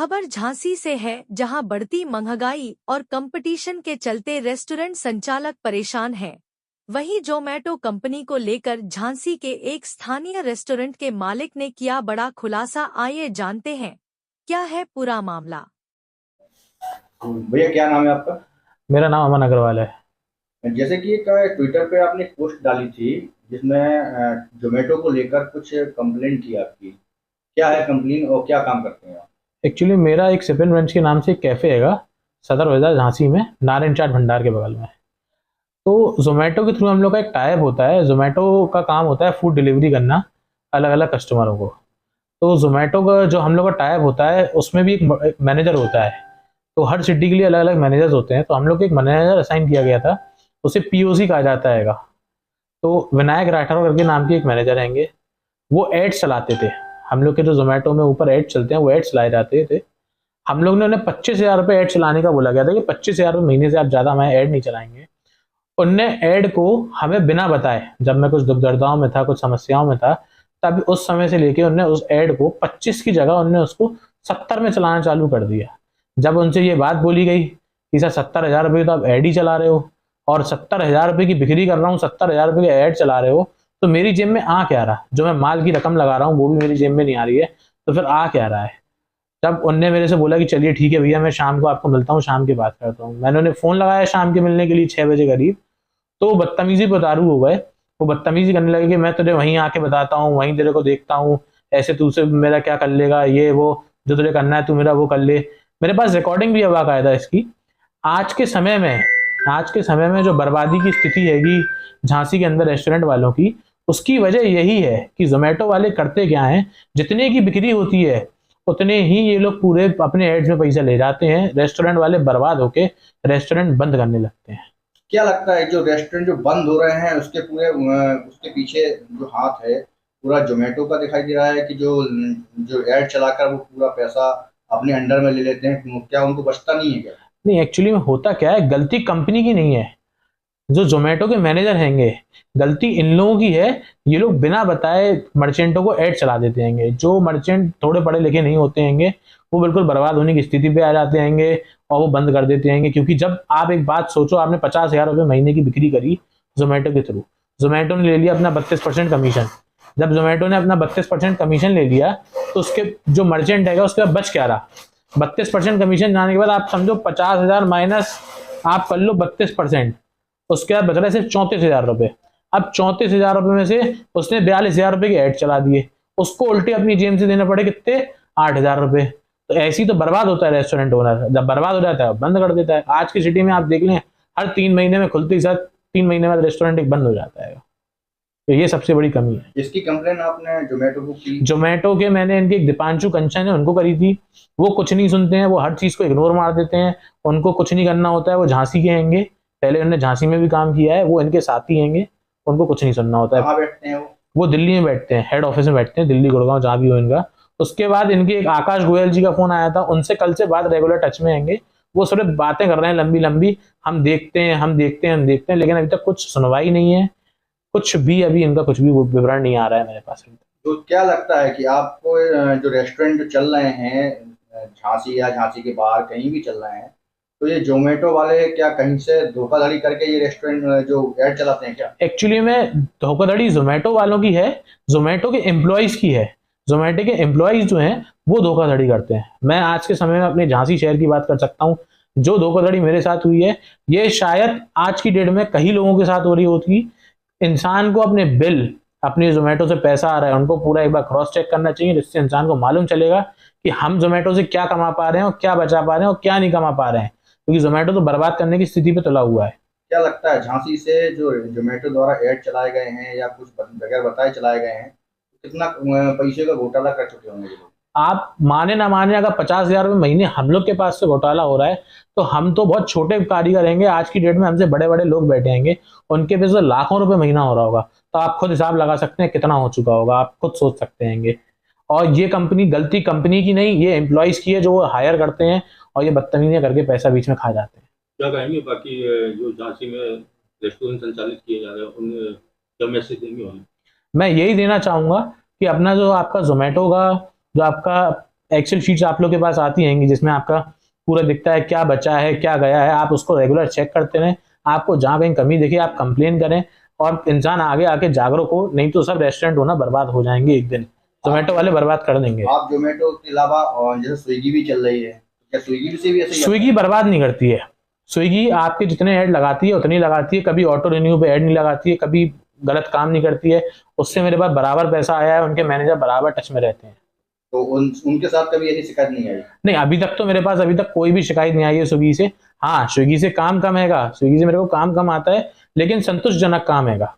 खबर झांसी से है, जहां बढ़ती महंगाई और कंपटीशन के चलते रेस्टोरेंट संचालक परेशान हैं। वहीं जोमैटो कंपनी को लेकर झांसी के एक स्थानीय रेस्टोरेंट के मालिक ने किया बड़ा खुलासा। आइए जानते हैं क्या है पूरा मामला। भैया क्या नाम है आपका? मेरा नाम अमन अग्रवाल है। जैसे कि एक ट्विटर पे आपने एक पोस्ट डाली थी जिसमें जोमेटो को लेकर कुछ कंप्लेंट की आपकी। क्या है कंप्लेंट और क्या काम करते हैं आप? एक्चुअली मेरा एक सिपिन ब्रांच के नाम से एक कैफ़े हैगा, सदर बाज़ार झांसी में, नारायण चाट भंडार के बगल में। तो ज़ोमैटो के थ्रू हम लोग का एक टाइप होता है। ज़ोमैटो का काम होता है फूड डिलीवरी करना अलग अलग कस्टमरों को। तो ज़ोमैटो का जो हम लोग का टाइप होता है उसमें भी एक मैनेजर होता है। तो हर सिटी के लिए अलग अलग मैनेजर्स होते हैं। तो हम लोग को एक मैनेजर असाइन किया गया था, उसे पीओसी कहा जाता है। तो विनायक राठौर करके नाम के एक मैनेजर हैंगे, वो एड्स चलाते थे। हम लोग के जो जोमेटो में ऊपर एड चलते हैं वो एड्स चलाए जाते थे। हम लोग ने उन्हें 25,000 रुपये ऐड चलाने का बोला गया था कि 25,000 महीने से आप ज़्यादा हमारे ऐड नहीं चलाएंगे। उनने ऐड को हमें बिना बताए, जब मैं कुछ दुर्दशाओं में था, कुछ समस्याओं में था, तब उस समय से लेके उनने उस ऐड को 25 की जगह उनने उसको 70 में चलाना चालू कर दिया। जब उनसे ये बात बोली गई कि सर 70,000 रुपये तो आप ऐड ही चला रहे हो और 70,000 रुपये की बिक्री कर रहा हूँ, 70,000 रुपये के ऐड चला रहे हो, तो मेरी जेब में आ क्या रहा? जो मैं माल की रकम लगा रहा हूँ वो भी मेरी जेब में नहीं आ रही है, तो फिर आ क्या रहा है? तब उनने मेरे से बोला कि चलिए ठीक है भैया, मैं शाम को आपको मिलता हूँ, शाम की बात करता हूँ। मैंने उन्हें फ़ोन लगाया शाम के मिलने के लिए 6 बजे करीब। तो वो बदतमीजी पे उतारू हो गए। वो बदतमीजी करने लगे कि मैं तुझे वहीं आके बताता हूँ, वहीं तेरे को देखता हूँ, ऐसे तू से मेरा क्या कर लेगा, ये वो, जो तुझे करना है तू मेरा वो कर ले। मेरे पास रिकॉर्डिंग भी है बाकायदा इसकी। आज के समय में आज के समय में जो बर्बादी की स्थिति हैगी झांसी के अंदर रेस्टोरेंट वालों की, उसकी वजह यही है कि जोमेटो वाले करते क्या हैं, जितने की बिक्री होती है उतने ही ये लोग पूरे अपने एड्स में पैसा ले जाते हैं। रेस्टोरेंट वाले बर्बाद होके रेस्टोरेंट बंद करने लगते हैं। क्या लगता है जो रेस्टोरेंट जो बंद हो रहे हैं उसके पूरे उसके पीछे जो हाथ है पूरा जोमेटो का दिखाई दे रहा है कि जो जो एड चलाकर वो पूरा पैसा अपने अंडर में ले लेते हैं? क्या उनको बचता नहीं है क्या? नहीं, एक्चुअली में होता क्या है, गलती कंपनी की नहीं है, जो जोमेटो के मैनेजर हैंगे, गलती इन लोगों की है। ये लोग बिना बताए मर्चेंटों को ऐड चला देते हैंगे। जो मर्चेंट थोड़े पढ़े लिखे नहीं होते हैंगे वो बिल्कुल बर्बाद होने की स्थिति पे आ जाते हैंगे और वो बंद कर देते हैंगे। क्योंकि जब आप एक बात सोचो, आपने 50,000 रुपये महीने की बिक्री करी जोमेटो के थ्रू, जोमेटो ने ले लिया अपना 32% कमीशन। जब जोमेटो ने अपना 32% कमीशन ले लिया तो उसके जो मर्चेंट है उसके बाद बच क्या रहा? 32% कमीशन जाने के बाद आप समझो 50,000 माइनस आप कर लो 32%, उसके बाद बच रहा है सिर्फ 34,000 रुपये। अब 34,000 रुपये में से उसने 42,000 रुपये के ऐड चला दिए, उसको उल्टे अपनी जेब से देने पड़े कितने? 8,000 रुपये। तो ऐसी तो बर्बाद होता है रेस्टोरेंट ओनर। जब बर्बाद हो जाता है बंद कर देता है। आज की सिटी में आप देख लें, हर 3 महीने में खुलते ही साथ 3 महीने बाद रेस्टोरेंट एक बंद हो जाता है। तो ये सबसे बड़ी कमी है। इसकी कंप्लेन आपने जोमेटो को की? जोमेटो के मैंने इनके एक दीपांशु कंचन है उनको करी थी। वो कुछ नहीं सुनते हैं, वो हर चीज़ को इग्नोर मार देते हैं, उनको कुछ नहीं करना होता है। वो झांसी के हैंगे, पहले उन्होंने झांसी में भी काम किया है, वो इनके साथी हैंगे, उनको कुछ नहीं सुनना होता है। कहाँ बैठते हैं वो? वो दिल्ली में बैठते हैं, हेड ऑफिस में बैठते हैं, दिल्ली गुड़गांव जहाँ भी हो इनका। उसके बाद इनके एक आकाश गोयल जी का फोन आया था, उनसे कल से बात रेगुलर टच में हैंगे। वो सिर्फ बातें कर रहे हैं लंबी लंबी, हम देखते हैं हम देखते हैं हम देखते हैं, लेकिन अभी तक कुछ सुनवाई नहीं है। कुछ भी अभी इनका कुछ भी विवरण नहीं आ रहा है मेरे पास। तो क्या लगता है कि आपको जो रेस्टोरेंट जो चल रहे हैं झांसी या झांसी के बाहर कहीं भी चल रहे हैं, तो ये जोमेटो वाले क्या कहीं से धोखाधड़ी करके ये रेस्टोरेंट जो ऐड चलाते हैं क्या? एक्चुअली में धोखाधड़ी जोमेटो वालों की है, जोमेटो के एम्प्लॉयज की है। जोमेटो के एम्प्लॉयज जो हैं वो धोखाधड़ी करते हैं। मैं आज के समय में अपने झांसी शहर की बात कर सकता हूँ। जो धोखाधड़ी मेरे साथ हुई है, ये शायद आज की डेट में कई लोगों के साथ हो रही होती। इंसान को अपने बिल, अपने जोमेटो से पैसा आ रहा है, उनको पूरा एक बार क्रॉस चेक करना चाहिए, जिससे इंसान को मालूम चलेगा कि हम जोमेटो से क्या कमा पा रहे हैं और क्या बचा पा रहे हैं और क्या नहीं कमा पा रहे हैं। क्योंकि जोमेटो तो बर्बाद करने की स्थिति पे तुला हुआ है। क्या लगता है झांसी से जो जोमेटो द्वारा ऐड चलाए गए हैं या कुछ बगैर बताए चलाए गए हैं, कितना पैसे का घोटाला कर चुके होंगे ये लोग? आप माने ना माने, अगर 50,000 रुपये महीने हम लोग के पास से घोटाला हो रहा है तो हम तो बहुत छोटे कारीगर रहेंगे। आज की डेट में हमसे बड़े बड़े लोग बैठे हैंगे, उनके पे से लाखों रुपए महीना हो रहा होगा। तो आप खुद हिसाब लगा सकते हैं कितना हो चुका होगा, आप खुद सोच सकते हैंगे। और ये कंपनी, गलती कंपनी की नहीं, ये एम्प्लॉयज की है जो वो हायर करते हैं और ये बदतमीजियां करके पैसा बीच में खा जाते हैं। क्या कहेंगे बाकी जो झांसी में रेस्टोरेंट संचालित किए जा रहे हैं उन्हें क्या मैसेज देंगे उन्हें? मैं यही देना चाहूंगा कि अपना जो आपका जोमेटो का जो आपका एक्सेल शीट्स आप लोग के पास आती हैंगी जिसमें आपका पूरा दिखता है क्या बचा है क्या गया है, आप उसको रेगुलर चेक करते रहें। आपको जहाँ कहीं कमी दिखे आप कंप्लेन करें और इंसान आगे आके जागरूक हो, नहीं तो सब रेस्टोरेंट होना बर्बाद हो जाएंगे एक दिन, जोमेटो वाले बर्बाद कर देंगे। आप जोमेटो के अलावा जैसे स्विगी भी चल रही है, क्या स्विगी से भी ऐसे ही स्विगी बर्बाद नहीं करती है। स्विगी आपके जितने ऐड लगाती है उतनी लगाती है, कभी ऑटो रिन्यू पे ऐड नहीं लगाती है, कभी गलत काम नहीं करती है। उससे मेरे पास बराबर पैसा आया है, उनके मैनेजर बराबर टच में रहते हैं। तो उनके साथ कभी ऐसी शिकायत नहीं आई? नहीं, अभी तक तो मेरे पास अभी तक कोई भी शिकायत नहीं आई है स्विगी से। हाँ, स्विगी से काम कम हैगा, स्विगी से मेरे को काम कम आता है, लेकिन संतोषजनक काम हैगा।